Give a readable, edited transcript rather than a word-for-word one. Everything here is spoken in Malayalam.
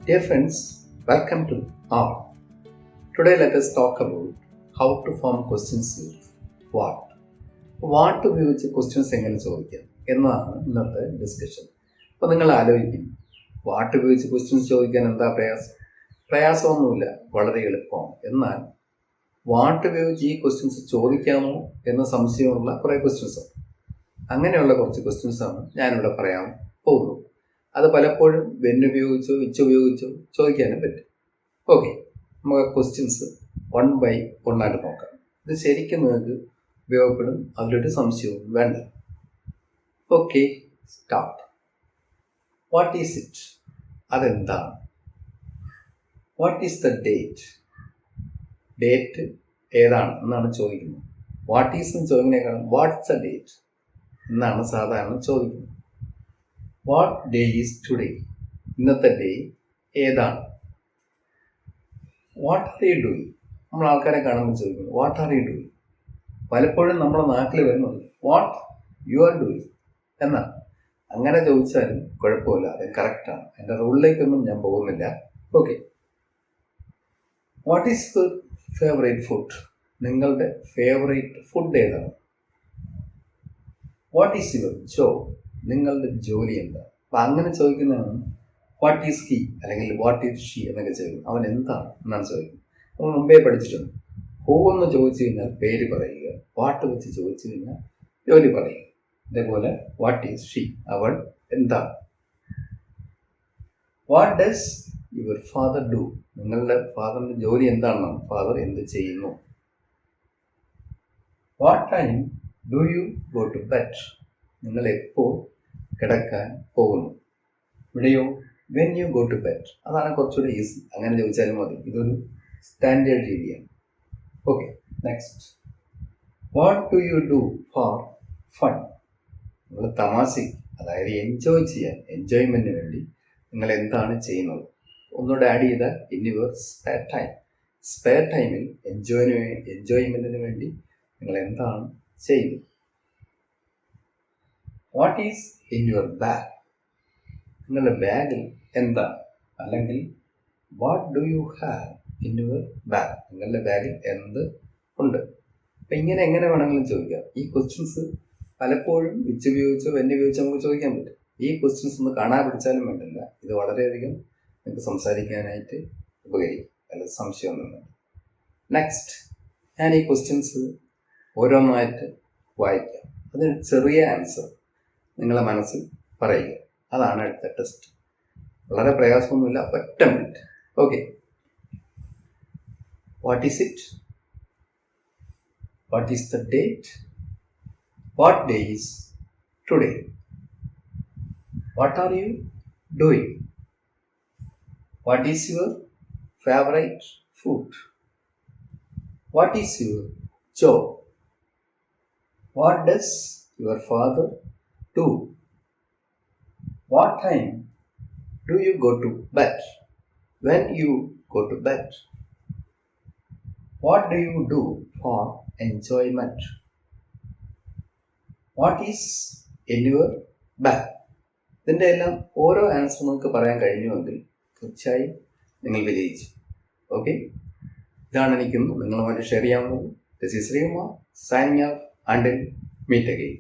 Dear friends, welcome to R. Today let us talk about how to form questions with what. What ഉപയോഗിച്ച് ക്വസ്റ്റ്യൻസ് എങ്ങനെ ചോദിക്കാം എന്നതാണ് ഇന്നത്തെ ഡിസ്കഷൻ. അപ്പോൾ നിങ്ങൾ ആലോചിക്കും, വാട്ട് ഉപയോഗിച്ച് ക്വസ്റ്റ്യൻസ് ചോദിക്കാൻ എന്താ പ്രയാസമൊന്നുമില്ല, വളരെ എളുപ്പമാണ്. എന്നാൽ വാട്ട് ഉപയോഗിച്ച് ഈ ക്വസ്റ്റ്യൻസ് ചോദിക്കാമോ എന്ന സംശയമുള്ള കുറേ ക്വസ്റ്റ്യൻസ്. അങ്ങനെയുള്ള കുറച്ച് ക്വസ്റ്റ്യൻസാണ് ഞാനിവിടെ പറയാൻ പോകുന്നത്. അത് പലപ്പോഴും വെൻ ഉപയോഗിച്ചോ വിച്ച് ഉപയോഗിച്ചോ ചോദിക്കാനും പറ്റും. ഓക്കെ, നമുക്ക് ക്വസ്റ്റ്യൻസ് 1 by 1 ആയിട്ട് നോക്കാം. ഇത് ശരിക്കും നിങ്ങൾക്ക് ഉപയോഗപ്പെടും, അതിലൊരു സംശയവും വേണ്ട. Okay, start. What is it? അതെന്താണ്? What is the date? Date ഏതാണ് എന്നാണ് ചോദിക്കുന്നത്. വാട്ട് ഈസ് എന്ന് ചോദിക്കുന്നതിനേക്കാളും വാട്ട്സ് എ ഡേറ്റ് എന്നാണ് സാധാരണ ചോദിക്കുന്നത്. What day is today? ഇന്നത്തെ ഡേ ഏതാണ്? What are you doing? നമ്മൾ ആൾക്കാരെ കാണുമ്പോൾ ചോദിക്കുന്നു, വാട്ട് ആർ യു ഡൂയിങ്? പലപ്പോഴും നമ്മുടെ നാട്ടിൽ വരുന്നത് വാട്ട് യു ആർ ഡൂയിങ് എന്നാണ്. അങ്ങനെ ചോദിച്ചാലും കുഴപ്പമില്ല, അത് കറക്റ്റാണ്. എൻ്റെ റൂളിലേക്കൊന്നും ഞാൻ പോകുന്നില്ല. Okay, what is your favourite food? നിങ്ങളുടെ ഫേവറേറ്റ് ഫുഡ് ഏതാണ്? What is your job? നിങ്ങളുടെ ജോലി എന്താ? അപ്പം അങ്ങനെ ചോദിക്കുന്നതാണ് വാട്ട് ഈസ് ഹി അല്ലെങ്കിൽ വാട്ട് ഈസ് ഷീ എന്നൊക്കെ ചോദിക്കും. അവൻ എന്താണ് എന്നാണ് ചോദിക്കുന്നത്. നമ്മൾ മുമ്പേ പഠിച്ചിട്ടുണ്ട്. ഹൂ എന്ന് ചോദിച്ചു കഴിഞ്ഞാൽ പേര് പറയുക, വാട്ട് വെച്ച് ചോദിച്ചു കഴിഞ്ഞാൽ ജോലി പറയുക. ഇതേപോലെ വാട്ട് ഈസ് ഷീ, അവൾ എന്താണ്? What does your father do? നിങ്ങളുടെ ഫാദറിൻ്റെ ജോലി എന്താണെന്നാണ്. ഫാദർ എന്ത് ചെയ്യുന്നു? What time do you go to bed? നിങ്ങൾ എപ്പോൾ കിടക്കാൻ പോകുന്നു? ഇവിടെയോ when you go to bed. അതാണ് കുറച്ചുകൂടി ഈസി. അങ്ങനെ ചോദിച്ചാലും മതി. ഇതൊരു സ്റ്റാൻഡേർഡ് രീതിയാണ്. Okay, next. What do you do for fun? നിങ്ങൾ തമാശയ്ക്ക്, അതായത് എൻജോയ് ചെയ്യാൻ, എൻജോയ്മെൻറ്റിന് വേണ്ടി നിങ്ങൾ എന്താണ് ചെയ്യുന്നത്? ഒന്നുകൂടെ ആഡ് ചെയ്താൽ in your spare time. Spare ടൈമിൽ എൻജോയ്മെൻറ്റിന് വേണ്ടി നിങ്ങൾ എന്താണ് ചെയ്യുന്നത്? What is in your bag? നിങ്ങളുടെ ബാഗിൽ എന്താണ്? അല്ലെങ്കിൽ what do you have in your bag? നിങ്ങളുടെ ബാഗിൽ എന്ത് ഉണ്ട്? അപ്പം ഇങ്ങനെ എങ്ങനെ വേണമെങ്കിലും ചോദിക്കാം. ഈ ക്വസ്റ്റ്യൻസ് പലപ്പോഴും വിച്ച് ഉപയോഗിച്ചോ വെൻ ഉപയോഗിച്ചോ നമുക്ക് ചോദിക്കാൻ പറ്റും. ഈ ക്വസ്റ്റ്യൻസ് ഒന്ന് കാണാൻ പിടിച്ചാലും വേണ്ടില്ല, ഇത് വളരെയധികം നിങ്ങൾക്ക് സംസാരിക്കാനായിട്ട് ഉപകരിക്കും. അല്ല സംശയമൊന്നും. നെക്സ്റ്റ്, ഞാൻ ഈ ക്വസ്റ്റ്യൻസ് ഓരോന്നായിട്ട് വായിക്കാം. അതിന് ചെറിയ ആൻസർ നിങ്ങളെ മനസ്സിൽ പറയുക. അതാണ് അടുത്ത ടെസ്റ്റ്. വളരെ പ്രയാസമൊന്നുമില്ല, ഒറ്റ minute. Okay, what is it? What is the date? What day is today? What are you doing? What is your favourite food? What is your job? What does your father do? What time do you go to bed? When you go to bed? What do you do for enjoyment? What is in your bag? ഇതിൻ്റെ എല്ലാം ഓരോ ആൻസർ നിങ്ങൾക്ക് പറയാൻ കഴിഞ്ഞുവെങ്കിൽ തീർച്ചയായും നിങ്ങൾ വിജയിച്ചു. ഓക്കെ, ഇതാണ് എനിക്കും നിങ്ങളുമായിട്ട് ഷെയർ ചെയ്യാവുന്നത്. This is Sreekumar signing off. Until meet again.